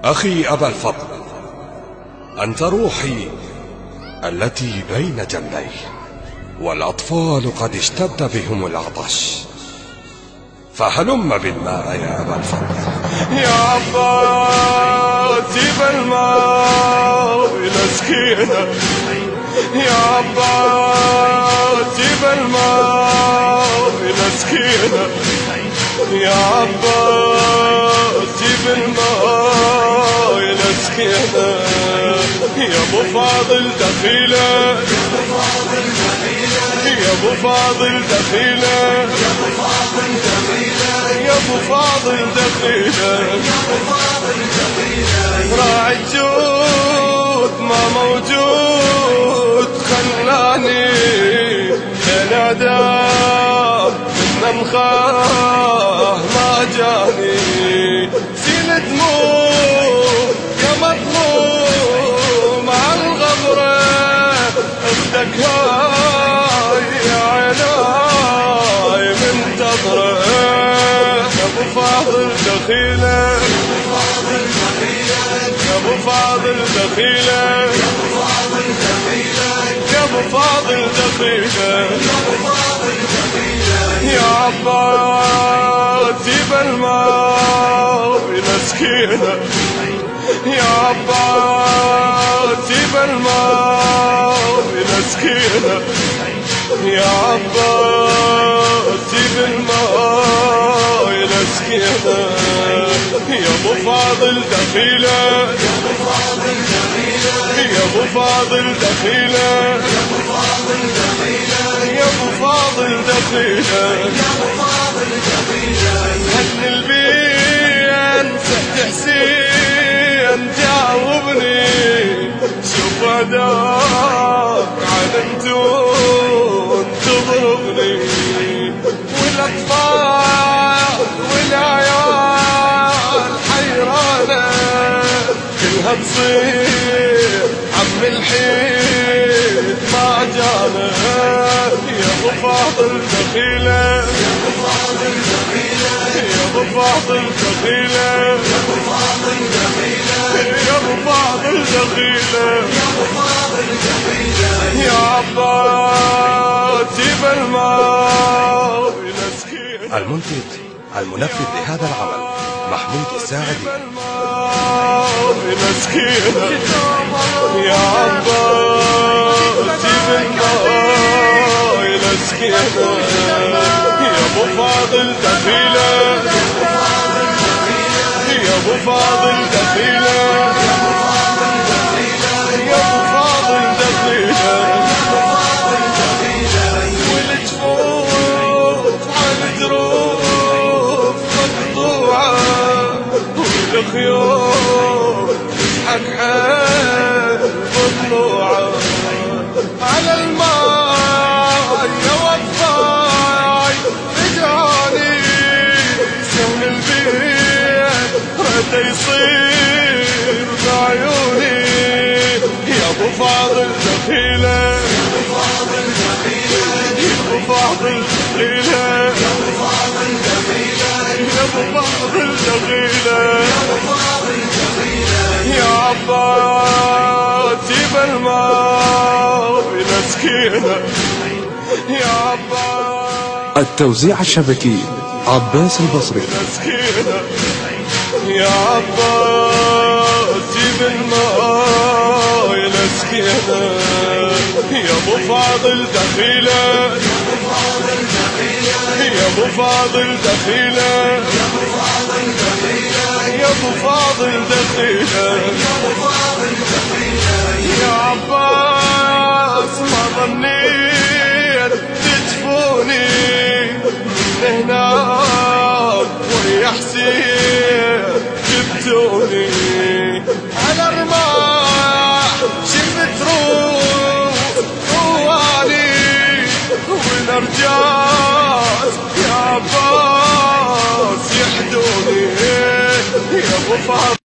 أخي أبا الفضل، أنت روحي التي بين جنبي، والأطفال قد اشتد بهم العطش، فهلم بالماء يا أبا الفضل. يا عباس جيب الماء ونسقينا، يا عباس جيب الماء ونسقينا، يا عباس جيب الماء ونسقينا، يا ابو فاضل دخيله، يا ابو فاضل دخيله، يا ابو فاضل دخيله، راعي الجود ما موجود، خلاني بنادى من مخاه ما جاني، سيل دموع يا مظلوم على الغبره، اختك هاي يا عيناي منتظره، يا ابو فاضل دخيله، يا ابو فاضل دخيله، يا ابو فاضل دخيله، يا عباس جيب الماء ونسقينا، يا عباس جيب الماء ونسقينا، يا عباس جيب الماء ونسقينا، يا ابو فاضل دخيله، يا ابو فاضل دخيله، يا ابو فاضل دخيله، هن البين سهت حسين جاوبني، شوف هداك علمتون تضربني، والاطفال والعيال حيرانه كلها تصير عم الحين ما جانا، يا ابو فاضل دخيله، يا ابو فاضل دخيله، يا ابو فاضل دخيله، يا عباس جيب الماء ونسقينا. المنتج المنفذ لهذا العمل محمود الساعدي. ونسقينا يا عباس جيب الماء ونسقينا، يا ابو فاضل دخيله، يا ابو فاضل دخيله، يا ابو فاضل دخيله، والجفوف على الدروب مقطوعه، والخيول تضحك حيل مطلوعه، على الماء يا وفاي رجعني، سهم البيت رد يصير بعيوني، يا ابو فاضل دخيله، يا ابو فاضل دخيله، يا ابو فاضل دخيله، يا عباس جيب الماء ونسقينا، يا عباس. التوزيع الشبكي عباس البصري. يا عباس جيب الماء ونسقينا، يا ابو فاضل دخيله، يا ابو فاضل دخيله، يا ابو فاضل دخيله، يا عباس ما ظنيت تجفوني من هناك ويا حسين جبتوني، على رماح شفت روح طوالي والارجاس يا عباس يحدوني، يا ابو فاضل